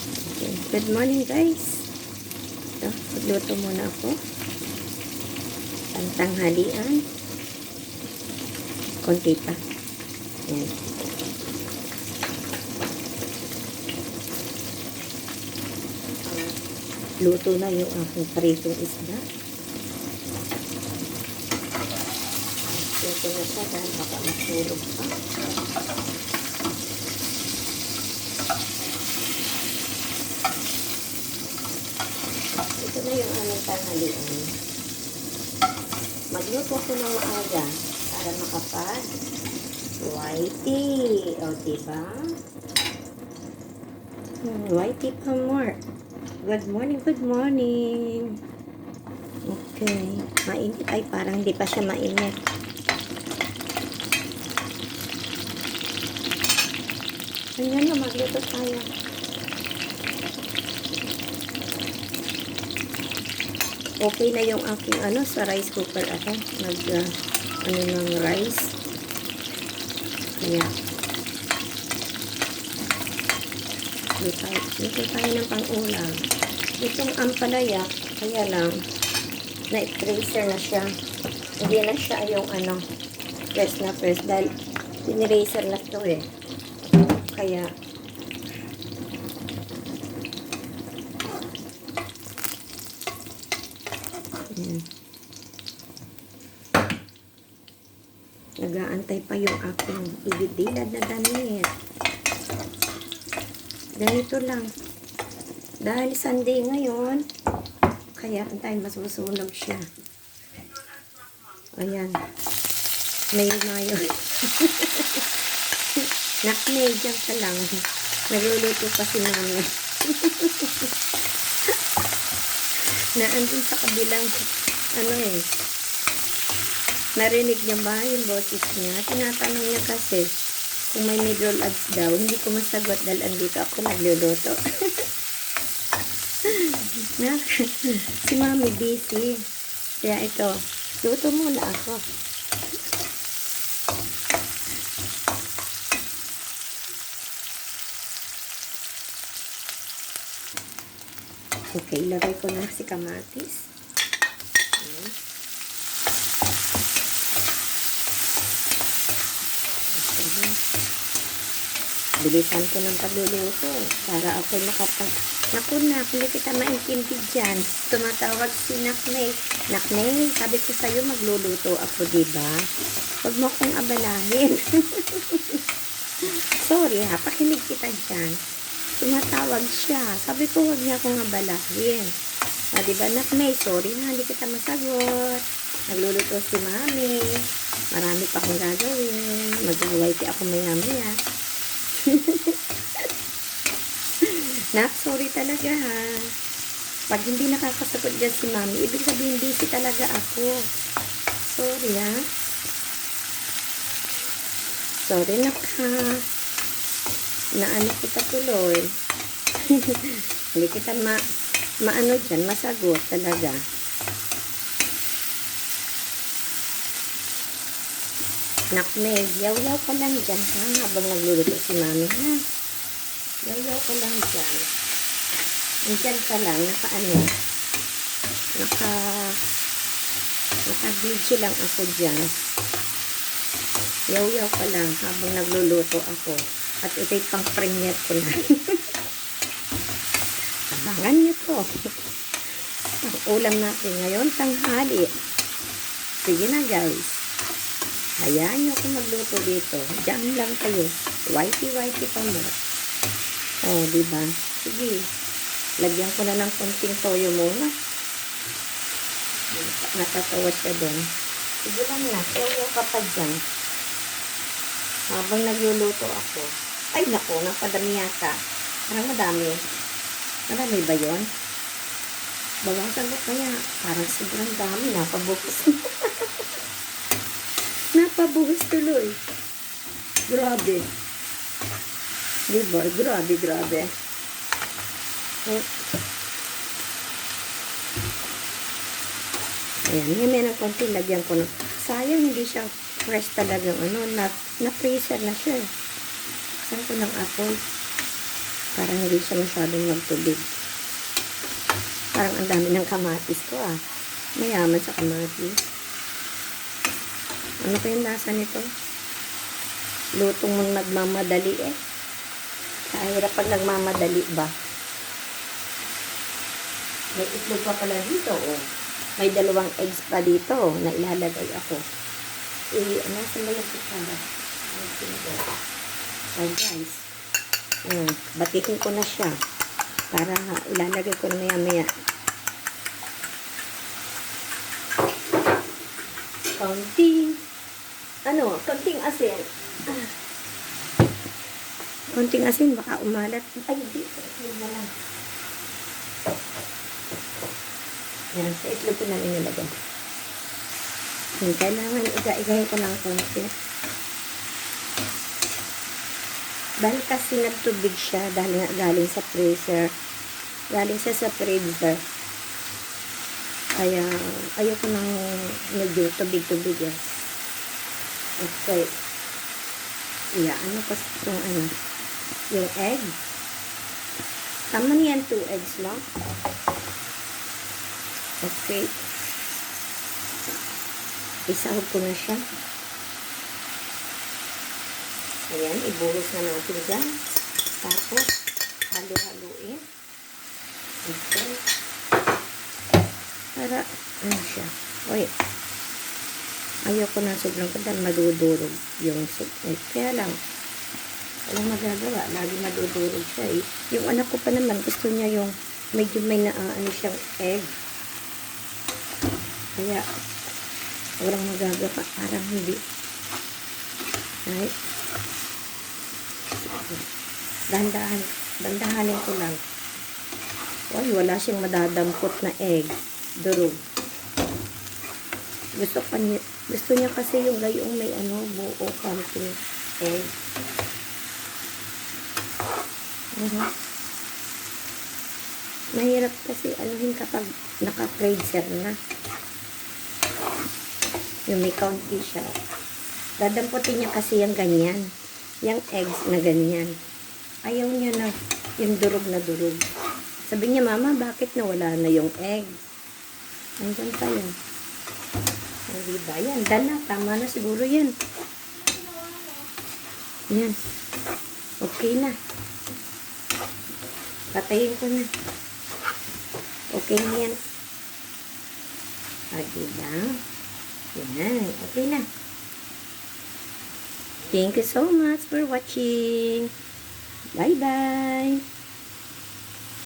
Okay. Good morning guys. Ito, magluto muna ako. Tanghalian. Konti pa. Yan. Luto na yung aking paritong isda. Luto na siya dahil baka masulog pa. Ito na yung aming tanghalian. Magluto ko ng maaga para makapag whitey. O, diba? Whitey pa more. Good morning, good morning. Okay. Mainit. Ay, parang hindi pa siya mainit. Ayan na, magluto tayo. Okay na yung aking sa rice cooker ako. Ng rice. Kaya, luto tayo ng pang-ulam. Itong ampalaya, kaya lang, na-tracer na siya. Hindi na siya yung press na press. Dahil, tiniracer na to eh. Kaya, yan. Nag-aantay pa yung aking ibidilad na damit. Ganito lang. Dahil Sunday ngayon, kaya antay masusunog siya. Ayan. May mayo. Nakne, dyan ka lang. Nagluluto pa si mami. Naandun sa kabilang, narinig niya ba yung boses niya? Tinatanong niya kasi, kung may middle ads daw, hindi ko masagot dahil andito ako nagluluto. Si mami busy. Kaya ito, luto muna ako. Okay, ilagay ko na si kamatis. Bilisan ko ng pagluluto para ako'y Naku nak, hindi kita maintindihan dyan. Tumatawag si Naknay. Naknay, sabi ko sa'yo magluluto ako, diba? Huwag mo akong abalahin. Sorry ha, pakinig kita dyan. Tumatawag siya. Sabi ko, huwag niya akong abalahin. Diba Naknay, sorry ha, hindi kita masagot. Nagluluto si mami. Marami pa akong gagawin. Mag-whitey ako maya-maya. Nak, sorry talaga ha. Pag hindi nakakasagot dyan si mami, ibig sabihin busy talaga ako. Sorry ha. Sorry nak ha. Naano kita tuloy. Hindi kita dyan, masagot talaga. Nakne, yaw-yaw ka lang dyan ha, habang nagluluto si mami ha. Yaw-yaw ka lang dyan. Andyan ka lang, naka-video lang ako dyan. Yaw-yaw ka lang habang nagluluto ako. At ito'y pang-premier ko na. Abangan niyo to. Ang ulam natin ngayon, tanghali. Sige na guys. Hayaan nyo ako magluto dito. Diyan lang kayo. Whitey pa mo. Oh, diba? Sige. Lagyan ko na ng konting toyo muna. Natatawa siya doon. Sige lang na. Toyo ka pa dyan. Habang nagluluto ako. Ay, naku. Napadami yata. Parang madami. Madami ba yun? Bawasan mo kaya. Parang sobrang dami. Napabukas. Napabuhos tuloy. Grabe. Diba? Grabe. Ayan. Ngayon ng konti. Lagyan ko na. Sayang hindi siya fresh talagang na-freezer na siya. Saan ko ng apple? Para hindi siya masyadong magtubig. Parang ang dami ng kamatis ko ah. Mayaman sa kamatis. Ano kayong lasa nito? Lutong mong nagmamadali eh. Kahirap pag nagmamadali ba? May itlog pa pala dito oh. May 2 eggs pa dito na ilalagay ako. Nasa ba yung kutsara? Oh guys. Batikin ko na siya. Para ilalagay ko na maya-maya. Konting asin. Konting asin, baka umalat. Ay, hindi. Yun na lang. Yan, sa itlog ko na inilagay. Kailangan igahin ko lang konti. Dahil kasi nagtubig siya, dahil galing sa freezer. Galing siya sa freezer. Kaya, ayoko nang medyo tubig-tubig eh. Okay. Ano kasi itong yung egg. Tama niyan 2 eggs lang. Okay. Isahog ko na siya. Ayan, ibuhos na natin dyan. Tapos, halo-haluin. Okay. Para, siya. Wait. Ayoko na sobrang dahil madudurog yung soup. Kaya lang, walang magagawa. Lagi madudurog siya eh. Yung anak ko pa naman, gusto niya yung medyo may siyang egg. Kaya, walang magagawa. Parang hindi. Right? Dandahanin ko lang. Uy, wala siyang madadampot na egg. Durog. Gusto niya kasi yung gayong may buo counting egg. Mahirap kasi kapag naka-freezer na. Yung may county siya. Dadamputin niya kasi yung ganyan. Yung eggs na ganyan. Ayaw niya na yung durog na durog. Sabi niya, Mama, bakit nawala na yung egg? Andyan pa yun. Diba? Yan, dala. Tama na siguro yan. Yan. Okay na. Patayin ko na. Okay na yan. Diba? Yan. Okay na. Thank you so much for watching. Bye-bye.